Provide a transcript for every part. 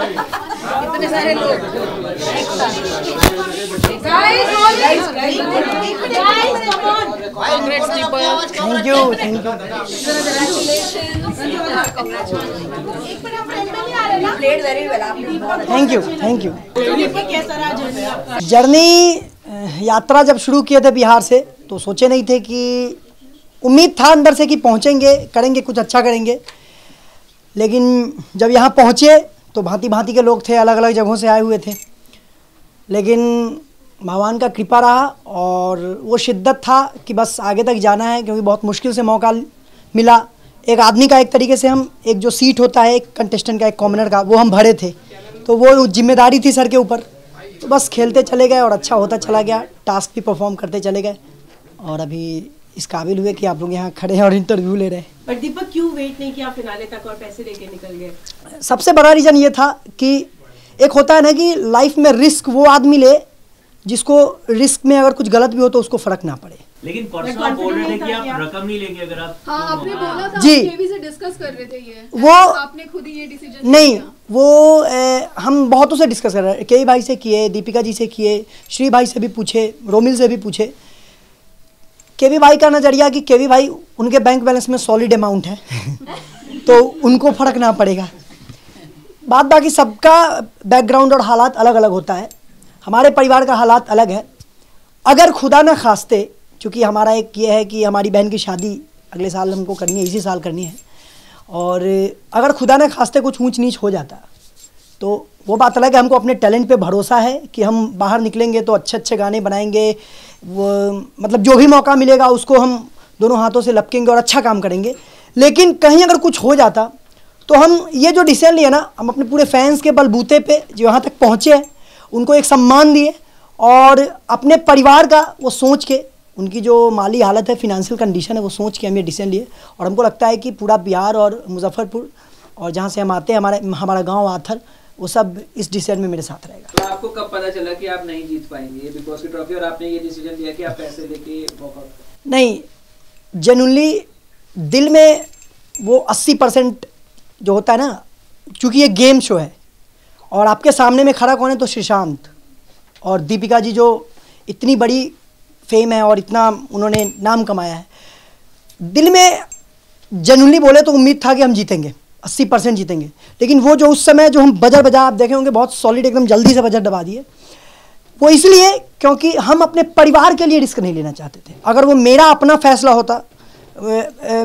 इतने सारे लोग। Thank you thank you. Journey यात्रा जब शुरू किए थे बिहार से तो सोचे नहीं थे कि, उम्मीद था अंदर से कि पहुंचेंगे, करेंगे कुछ अच्छा करेंगे, लेकिन जब यहाँ पहुँचे तो भांति भांति के लोग थे, अलग अलग जगहों से आए हुए थे, लेकिन भगवान का कृपा रहा और वो शिद्दत था कि बस आगे तक जाना है, क्योंकि बहुत मुश्किल से मौका मिला। एक आदमी का एक तरीके से हम, एक जो सीट होता है एक कंटेस्टेंट का, एक कॉमनर का, वो हम भरे थे, तो वो जिम्मेदारी थी सर के ऊपर, तो बस खेलते चले गए और अच्छा होता चला गया, टास्क भी परफॉर्म करते चले गए और अभी इस काबिल हुए कि आप लोग यहाँ खड़े हैं और इंटरव्यू ले रहे हैं। पर दीपक क्यों वेट नहीं किया फिनाले तक और पैसे लेके निकल गए? सबसे बड़ा रीज़न ये था कि एक होता है ना कि लाइफ में रिस्क वो आदमी ले जिसको रिस्क में अगर कुछ गलत भी हो तो उसको फर्क ना पड़े। लेकिन परसों आप बोल रहे थे कि आप रकम नहीं लेंगे अगर आप, हाँ आपने बोला था, जी केवी से डिस्कस कर रहे थे ये, वो आपने खुद ही ये डिसीजन नहीं, वो हम बहुतों से डिस्कस कर रहे हैं, केवी भाई से किए, दीपिका जी से किए, श्री भाई से भी पूछे, रोमिल से भी पूछे। केवी भाई का नज़रिया कि केवी भाई उनके बैंक बैलेंस में सॉलिड अमाउंट है तो उनको फ़र्क ना पड़ेगा। बात बाकी सबका बैकग्राउंड और हालात अलग अलग होता है, हमारे परिवार का हालात अलग है। अगर खुदा न खास्ते, चूँकि हमारा एक ये है कि हमारी बहन की शादी अगले साल हमको करनी है, इसी साल करनी है, और अगर खुदा न खास्ते कुछ ऊंच नीच हो जाता तो वो बात अलग है। हमको अपने टैलेंट पे भरोसा है कि हम बाहर निकलेंगे तो अच्छे अच्छे गाने बनाएंगे, वो मतलब जो भी मौका मिलेगा उसको हम दोनों हाथों से लपकेंगे और अच्छा काम करेंगे। लेकिन कहीं अगर कुछ हो जाता तो हम ये जो डिसीजन लिए ना, हम अपने पूरे फैंस के बलबूते पे जो यहाँ तक पहुँचे हैं उनको एक सम्मान दिए और अपने परिवार का वो सोच के, उनकी जो माली हालत है, फिनेंशियल कंडीशन है, वो सोच के हम ये डिसीजन लिए। और हमको लगता है कि पूरा बिहार और मुजफ्फरपुर और जहाँ से हम आते हैं, हमारा गांव आथर, वो सब इस डिसीजन में मेरे साथ रहेगा। तो आपको कब पता चला कि आप नहीं जीत पाएंगे ये बिग बॉस की ट्रॉफी और आपने ये डिसीजन लिया कि आप पैसे लेके मौका? नहीं, जेन्युइनली दिल में वो 80% जो होता है ना, क्योंकि ये गेम शो है और आपके सामने में खड़ा कौन है तो श्रीशांत और दीपिका जी, जो इतनी बड़ी फेम है और इतना उन्होंने नाम कमाया है, दिल में जेन्युइनली बोले तो उम्मीद था कि हम जीतेंगे, 80% जीतेंगे। लेकिन वो जो उस समय जो हम बजर बजा, आप देखे होंगे बहुत सॉलिड एकदम जल्दी से बजर दबा दिए, वो इसलिए क्योंकि हम अपने परिवार के लिए रिस्क नहीं लेना चाहते थे। अगर वो मेरा अपना फैसला होता,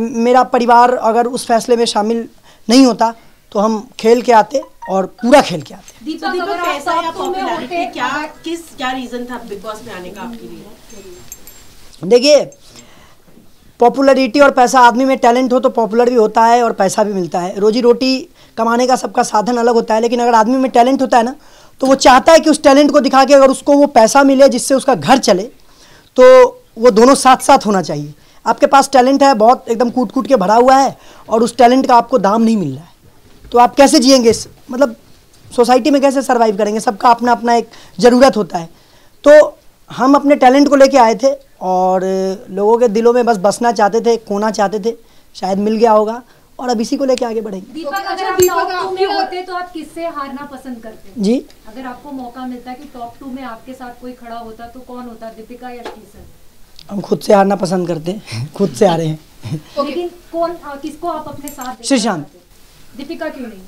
मेरा परिवार अगर उस फैसले में शामिल नहीं होता तो हम खेल के आते और पूरा खेल के आते। दीपक अगर पैसा या पॉपुलैरिटी, क्या रीजन था बिग बॉस में आने का आपके लिए? देखिए, पॉपुलैरिटी और पैसा, आदमी में टैलेंट हो तो पॉपुलर भी होता है और पैसा भी मिलता है। रोजी रोटी कमाने का सबका साधन अलग होता है, लेकिन अगर आदमी में टैलेंट होता है ना तो वो चाहता है कि उस टैलेंट को दिखा के अगर उसको वो पैसा मिले जिससे उसका घर चले, तो वो दोनों साथ साथ होना चाहिए। आपके पास टैलेंट है, बहुत एकदम कूट कूट के भरा हुआ है, और उस टैलेंट का आपको दाम नहीं मिल रहा है, तो आप कैसे जिएंगे? मतलब सोसाइटी में कैसे सर्वाइव करेंगे? सबका अपना अपना एक ज़रूरत होता है। तो हम अपने टैलेंट को लेके आए थे और लोगों के दिलों में बस बसना चाहते थे, खोना चाहते थे, शायद मिल गया होगा और अब इसी को लेके आगे बढ़ेंगे। दीपक, अगर आप टॉप 2 में होते तो आप किससे हारना पसंद करते? जी, अगर आपको मौका मिलता कि टॉप 2 में आपके साथ कोई खड़ा होता तो कौन होता, दीपिका या श्रीसर? हम खुद से हारना पसंद करते हैं, खुद से हारे हैं। लेकिन कौन, किसको आप अपने साथ? श्रीशांत। दीपिका क्यों नहीं?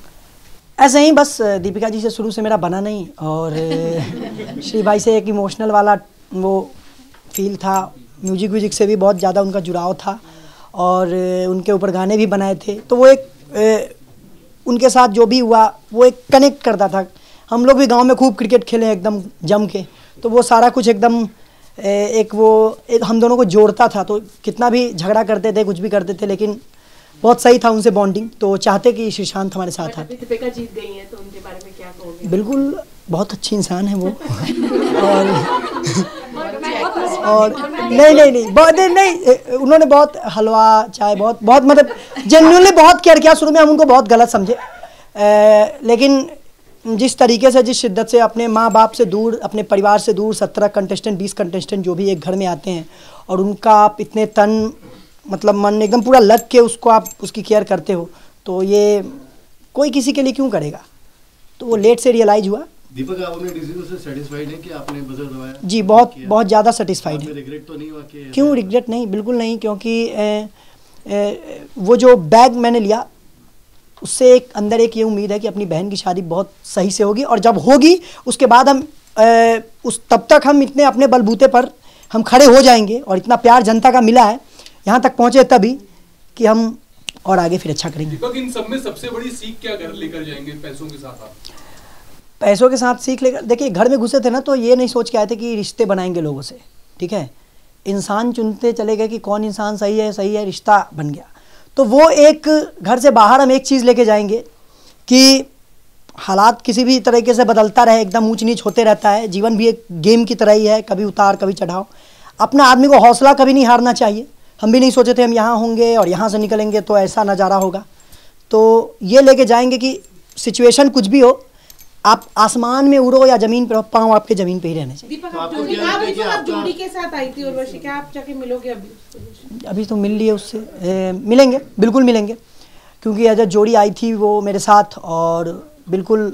ऐसे ही बस, दीपिका जी से शुरू से मेरा बना नहीं और श्री भाई से एक इमोशनल वाला वो फील था, म्यूजिक से भी बहुत ज़्यादा उनका जुड़ाव था और उनके ऊपर गाने भी बनाए थे, तो वो एक उनके साथ जो भी हुआ वो एक कनेक्ट करता था। हम लोग भी गांव में खूब क्रिकेट खेले एकदम जम के, तो वो सारा कुछ एकदम एक हम दोनों को जोड़ता था। तो कितना भी झगड़ा करते थे, कुछ भी करते थे, लेकिन बहुत सही था उनसे बॉन्डिंग, तो चाहते कि श्रीशांत हमारे साथ आते। दीपिका जीत गई हैं तो उनके बारे में क्या कहोगे? बिल्कुल, बहुत अच्छी इंसान है वो और नहीं बहुत नहीं, उन्होंने बहुत हलवा चाय बहुत मतलब जेन्युइनली बहुत केयर किया। शुरू में हम उनको बहुत गलत समझे, लेकिन जिस तरीके से, जिस शिद्दत से अपने माँ बाप से दूर, अपने परिवार से दूर 17 कंटेस्टेंट 20 कंटेस्टेंट जो भी एक घर में आते हैं और उनका आप इतने तन मतलब मन एकदम पूरा लग के उसको आप उसकी केयर करते हो, तो ये कोई किसी के लिए क्यों करेगा? तो वो लेट से रियलाइज़ हुआ। दीपक, आप अपने डिसीजन से सेटिस्फाइड हैं कि आपने बजर दबाया? जी, बहुत बहुत ज़्यादा सेटिस्फाइड है। रिग्रेट तो नहीं हुआ कि? क्यों रिग्रेट नहीं, बिल्कुल नहीं, क्योंकि वो जो बैग मैंने लिया उससे एक अंदर एक ये उम्मीद है कि अपनी बहन की शादी बहुत सही से होगी, और जब होगी उसके बाद हम तब तक हम इतने अपने बलबूते पर हम खड़े हो जाएंगे और इतना प्यार जनता का मिला है, यहाँ तक पहुँचे तभी, कि हम और आगे फिर अच्छा करेंगे। दीपक, इन सब में सबसे बड़ी सीख क्या घर लेकर जाएंगे पैसों के साथ आप? पैसों के साथ सीख लेकर, देखिए घर में घुसे थे ना तो ये नहीं सोच के आए थे कि रिश्ते बनाएंगे लोगों से, ठीक है, इंसान चुनते चले गए कि कौन इंसान सही है, रिश्ता बन गया। तो वो एक घर से बाहर हम एक चीज़ लेके जाएंगे कि हालात किसी भी तरीके से बदलता रहे, एकदम ऊंच नीच होते रहता है, जीवन भी एक गेम की तरह ही है, कभी उतार कभी चढ़ाव। अपना आदमी को हौसला कभी नहीं हारना चाहिए। हम भी नहीं सोचे थे हम यहाँ होंगे और यहाँ से निकलेंगे तो ऐसा नज़ारा होगा। तो ये लेके जाएंगे कि सिचुएशन कुछ भी हो, आप आसमान में उड़ो या ज़मीन पर हो, पाँव आपके ज़मीन पे ही रहने चाहिए। दीपक, आप जोड़ी के साथ आई थी उर्वशी, क्या आप जाके मिलोगे अभी? अभी तो मिल लिए उससे, मिलेंगे, बिल्कुल मिलेंगे, क्योंकि एज अ जोड़ी आई थी वो मेरे साथ, और बिल्कुल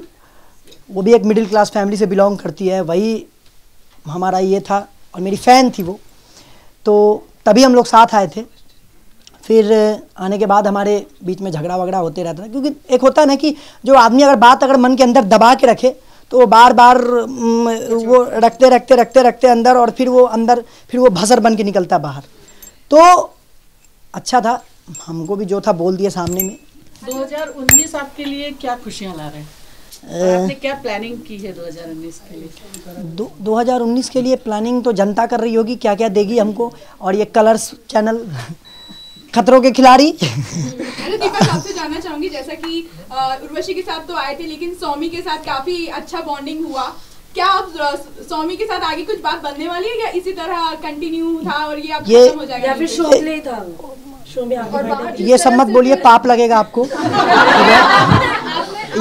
वो भी एक मिडिल क्लास फैमिली से बिलोंग करती है, वही हमारा ये था, और मेरी फ़ैन थी वो, तो तभी हम लोग साथ आए थे। फिर आने के बाद हमारे बीच में झगड़ा वगड़ा होते रहता था, क्योंकि एक होता है ना कि जो आदमी अगर बात अगर मन के अंदर दबा के रखे तो वो बार बार वो रखते अंदर, और फिर वो भसर बन के निकलता बाहर। तो अच्छा था, हमको भी जो था बोल दिया सामने में। 2019 आपके लिए क्या खुशियाँ ला रहे हैं? आपने क्या प्लानिंग की है 2019 के लिए? 2019 के लिए प्लानिंग तो जनता कर रही होगी, क्या क्या देगी हमको, और ये कलर्स चैनल खतरों के खिलाड़ी। अरे दीपक, आपसे जानना चाहूंगी, जैसा कि उर्वशी के साथ तो आए थे, लेकिन सौमी के साथ काफी अच्छा बॉन्डिंग हुआ, क्या आप सौमी के साथ आगे कुछ बात बनने वाली है, या इसी तरह कंटिन्यू था और ये अब खत्म हो जाएगा? या फिर शो प्ले था? ये सब मत बोलिए, पाप लगेगा आपको।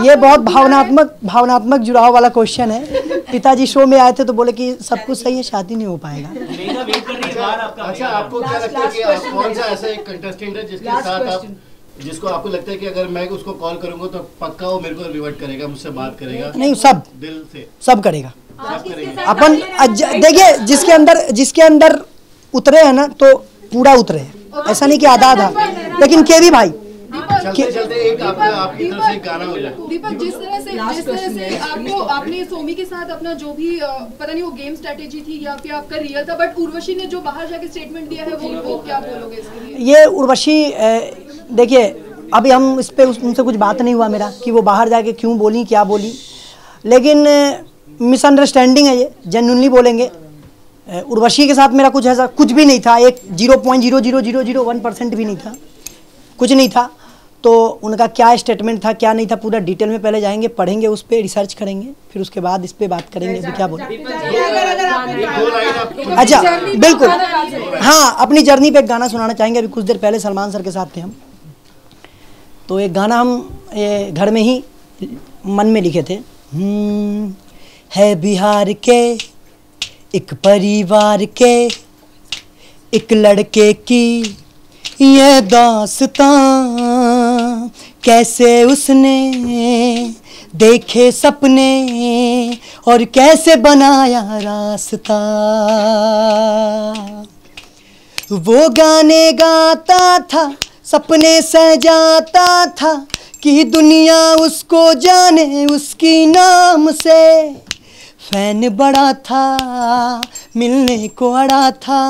ये बहुत भावनात्मक जुड़ाव वाला क्वेश्चन है। पिताजी शो में आए थे तो बोले कि सब कुछ सही है, शादी नहीं हो पाएगा। अच्छा, आपको क्या लगता है कि आप कौन सा ऐसा एक कंटेस्टेंट है जिसके साथ आप, जिसको आपको लगता है कि अगर मैं उसको कॉल करूंगा तो पक्का वो मेरे को रिवर्ट करेगा, मुझसे बात करेगा? नहीं, सब दिल से सब करेगा। अपन देखिए, जिसके अंदर उतरे हैं ना तो पूरा उतरे हैं, ऐसा नहीं कि आधा, लेकिन केवी भाई चलते एक आपकी तरफ से गाना हो जाए। दीपक, जिस तरह से आपने सोमी के साथ अपना जो भी पता नहीं वो गेम स्ट्रेटेजी थी या फिर आपका रियल था, बट उर्वशी ने जो बाहर जाके स्टेटमेंट दिया है वो क्या बोलोगे इसके लिए? ये उर्वशी, देखिए अभी हम इस पे उनसे कुछ बात नहीं हुआ मेरा कि वो बाहर जाके क्यों बोली, क्या बोली, लेकिन मिसअंडरस्टैंडिंग है, ये जेन्युइनली बोलेंगे। उर्वशी के साथ मेरा कुछ ऐसा कुछ भी नहीं था, एक 0.00001% भी नहीं था, कुछ नहीं था। तो उनका क्या स्टेटमेंट था, क्या नहीं था, पूरा डिटेल में पहले जाएंगे, पढ़ेंगे, उस पर रिसर्च करेंगे, फिर उसके बाद इस पे बात करेंगे कि क्या बोले। अच्छा, बिल्कुल, हाँ, अपनी जर्नी पे एक गाना सुनाना चाहेंगे। अभी कुछ देर पहले सलमान सर के साथ थे हम, तो एक गाना हम घर में ही मन में लिखे थे। है बिहार के एक परिवार के एक लड़के की ये दास्तां, कैसे उसने देखे सपने और कैसे बनाया रास्ता। वो गाने गाता था, सपने सजाता था कि दुनिया उसको जाने उसकी नाम से। फैन बड़ा था, मिलने को अड़ा था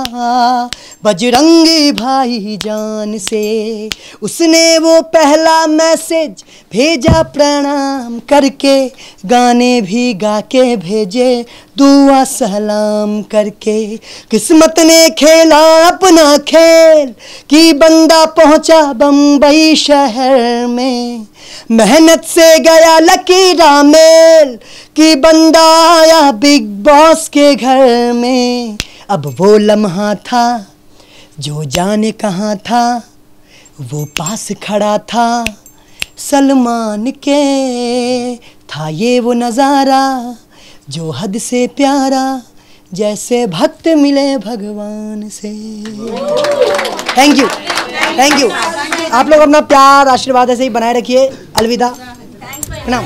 बजरंगी भाई जान से। उसने वो पहला मैसेज भेजा प्रणाम करके, गाने भी गा के भेजे दुआ सलाम करके। किस्मत ने खेला अपना खेल कि बंदा पहुंचा बम्बई शहर में। मेहनत से गया लकीरा मेल कि बंदा आया बिग बॉस के घर में। अब वो लम्हा था जो जाने कहाँ था, वो पास खड़ा था सलमान के। था ये वो नज़ारा जो हद से प्यारा, जैसे भक्त मिले भगवान से। Thank you, thank you. आप लोग अपना प्यार आशीर्वाद ऐसे ही बनाए रखिए। अलविदा, प्रणाम।